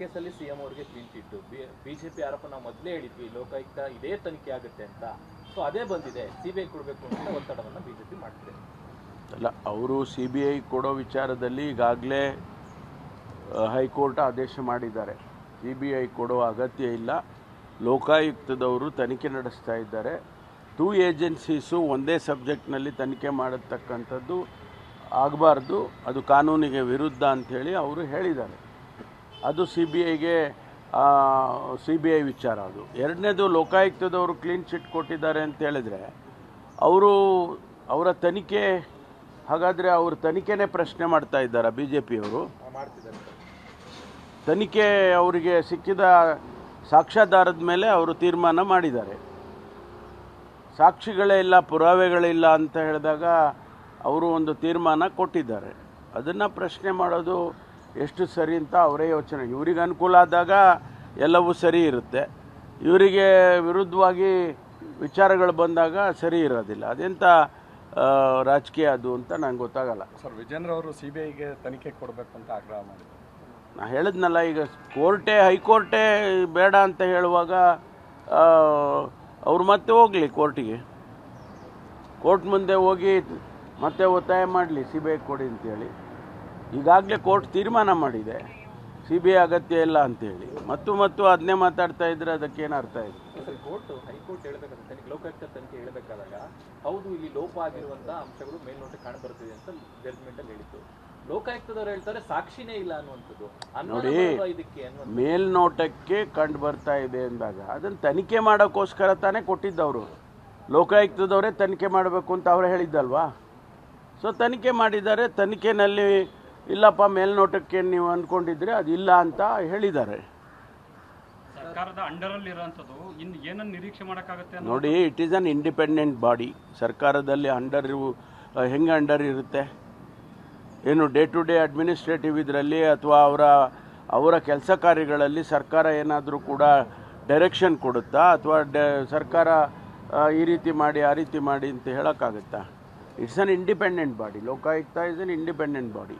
ಕೇಸಲ್ಲಿ ಸಿಎಂ ಅವರಿಗೆ clean chit, BJP ಆರೋಪ ನಾವು ಮೊದಲೇ ಹೇಳಿದ್ವಿ ಲೋಕಾಯುಕ್ತ ಇದೇ ತನಿಖೆ ಆಗುತ್ತೆ ಅಂತ. ಸೊ ಅದೇ ಬಂದಿದೆ, ಸಿಬಿಐ ಕೊಡಬೇಕು ಅಂತ ಒತ್ತಡವನ್ನು ಬಿಜೆಪಿ ಮಾಡ್ತಿದೆ. ಅಲ್ಲ, ಅವರು CBI ಕೊಡೋ ವಿಚಾರದಲ್ಲಿ ಈಗಾಗಲೇ ಹೈಕೋರ್ಟ್ ಆದೇಶ ಮಾಡಿದ್ದಾರೆ. CBI ಕೊಡೋ ಅಗತ್ಯ ಇಲ್ಲ, ಲೋಕಾಯುಕ್ತದವರು ತನಿಖೆ ನಡೆಸ್ತಾ ಇದ್ದಾರೆ. 2 ಏಜೆನ್ಸೀಸು ಒಂದೇ ಸಬ್ಜೆಕ್ಟ್ನಲ್ಲಿ ತನಿಖೆ ಮಾಡತಕ್ಕಂಥದ್ದು ಆಗಬಾರ್ದು, ಅದು ಕಾನೂನಿಗೆ ವಿರುದ್ಧ ಅಂಥೇಳಿ ಅವರು ಹೇಳಿದ್ದಾರೆ. ಅದು CBI ವಿಚಾರ. ಅದು ಎರಡನೇದು, ಲೋಕಾಯುಕ್ತದವರು ಕ್ಲೀನ್ ಚಿಟ್ ಕೊಟ್ಟಿದ್ದಾರೆ ಅಂತ ಹೇಳಿದ್ರೆ ಅವರ ತನಿಖೆ, ಹಾಗಾದರೆ ಅವ್ರ ತನಿಖೆನೇ ಪ್ರಶ್ನೆ ಮಾಡ್ತಾ ಇದ್ದಾರೆ BJPಯವರು. ತನಿಖೆ ಅವರಿಗೆ ಸಿಕ್ಕಿದ ಸಾಕ್ಷ್ಯಾಧಾರದ ಮೇಲೆ ಅವರು ತೀರ್ಮಾನ ಮಾಡಿದ್ದಾರೆ. ಸಾಕ್ಷಿಗಳೇ ಇಲ್ಲ, ಪುರಾವೆಗಳಿಲ್ಲ ಅಂತ ಹೇಳಿದಾಗ ಅವರು ಒಂದು ತೀರ್ಮಾನ ಕೊಟ್ಟಿದ್ದಾರೆ. ಅದನ್ನು ಪ್ರಶ್ನೆ ಮಾಡೋದು ಎಷ್ಟು ಸರಿ ಅಂತ ಅವರೇ ಯೋಚನೆ. ಇವರಿಗೆ ಅನುಕೂಲ ಆದಾಗ ಎಲ್ಲವೂ ಸರಿ ಇರುತ್ತೆ, ಇವರಿಗೆ ವಿರುದ್ಧವಾಗಿ ವಿಚಾರಗಳು ಬಂದಾಗ ಸರಿ ಇರೋದಿಲ್ಲ. ಅದೆಂಥ ರಾಜಕೀಯ ಅದು ಅಂತ ನಂಗೆ ಗೊತ್ತಾಗಲ್ಲ. ಸರ್, ವಿಜೇಂದ್ರ ಅವರು CBIಗೆ ತನಿಖೆ ಕೊಡಬೇಕು ಅಂತ ಆಗ್ರಹ ಮಾಡಿದರು. ನಾನು ಹೇಳಿದ್ನಲ್ಲ, ಈಗ ಹೈಕೋರ್ಟೇ ಬೇಡ ಅಂತ ಹೇಳುವಾಗ ಅವ್ರು ಮತ್ತೆ ಹೋಗಲಿ ಕೋರ್ಟಿಗೆ, ಕೋರ್ಟ್ ಮುಂದೆ ಹೋಗಿ ಮತ್ತೆ ಒತ್ತಾಯ ಮಾಡಲಿ CBI ಕೊಡಿ ಅಂತೇಳಿ. ಈಗಾಗಲೇ ಕೋರ್ಟ್ ತೀರ್ಮಾನ ಮಾಡಿದೆ CBI ಅಗತ್ಯ ಇಲ್ಲ ಅಂತೇಳಿ. ಮತ್ತು ಅದನ್ನೇ ಮಾತಾಡ್ತಾ ಇದ್ರೆ ಅದಕ್ಕೇನು ಅರ್ಥ ಇದೆ? ಹೈಕೋರ್ಟ್ ಹೇಳಬೇಕಾದ್ರೆ ಲೋಕಾಯುಕ್ತ ತನಿಖೆ ಹೇಳಬೇಕಾದಾಗ ಹೌದು ಇಲ್ಲಿ ಲೋಪ ಆಗಿರುವಂಥ ಅಂಶಗಳು ಮೇಲ್ನೋಟಕ್ಕೆ ಕಾಣಬರ್ತಿದೆ ಅಂತ ಜಡ್ಜ್ಮೆಂಟಲ್ಲಿ ಹೇಳಿತ್ತು. ಲೋಕಾಯುಕ್ತದವ್ರು ಹೇಳ್ತಾರೆ ಸಾಕ್ಷಿನೇ ಇಲ್ಲ ಅನ್ನುವಂಥದ್ದು. ನೋಡಿ, ಮೇಲ್ನೋಟಕ್ಕೆ ಕಂಡು ಬರ್ತಾ ಇದೆ ಅಂದಾಗ ಅದನ್ನು ತನಿಖೆ ಮಾಡೋಕ್ಕೋಸ್ಕರ ತಾನೇ ಕೊಟ್ಟಿದ್ದವರು. ಲೋಕಾಯುಕ್ತದವರೇ ತನಿಖೆ ಮಾಡಬೇಕು ಅಂತ ಅವರೇ ಹೇಳಿದ್ದಲ್ವಾ? ಸೊ ತನಿಖೆ ಮಾಡಿದ್ದಾರೆ. ತನಿಖೆನಲ್ಲಿ ಇಲ್ಲಪ್ಪ ಮೇಲ್ನೋಟಕ್ಕೆ ನೀವು ಅಂದ್ಕೊಂಡಿದ್ರೆ ಅದಿಲ್ಲ ಅಂತ ಹೇಳಿದ್ದಾರೆ. ಸರ್ಕಾರದ ಅಂಡರಲ್ಲಿ ಇರುವಂಥದ್ದು ಇನ್ನು ಏನನ್ನು ನಿರೀಕ್ಷೆ ಮಾಡೋಕ್ಕಾಗುತ್ತೆ ನೋಡಿ, it is an independent body. ಸರ್ಕಾರದಲ್ಲಿ ಹೆಂಗೆ ಅಂಡರ್ ಇರುತ್ತೆ? ಏನು ಡೇ ಟು ಡೇ ಅಡ್ಮಿನಿಸ್ಟ್ರೇಟಿವ್ ಇದರಲ್ಲಿ ಅಥವಾ ಅವರ ಕೆಲಸ ಕಾರ್ಯಗಳಲ್ಲಿ ಸರ್ಕಾರ ಏನಾದರೂ ಕೂಡ ಡೈರೆಕ್ಷನ್ ಕೊಡುತ್ತಾ ಅಥವಾ ಸರ್ಕಾರ ಈ ರೀತಿ ಮಾಡಿ ಆ ರೀತಿ ಮಾಡಿ ಅಂತ ಹೇಳೋಕ್ಕಾಗುತ್ತಾ? It's an independent body. Lokayukta is an independent body.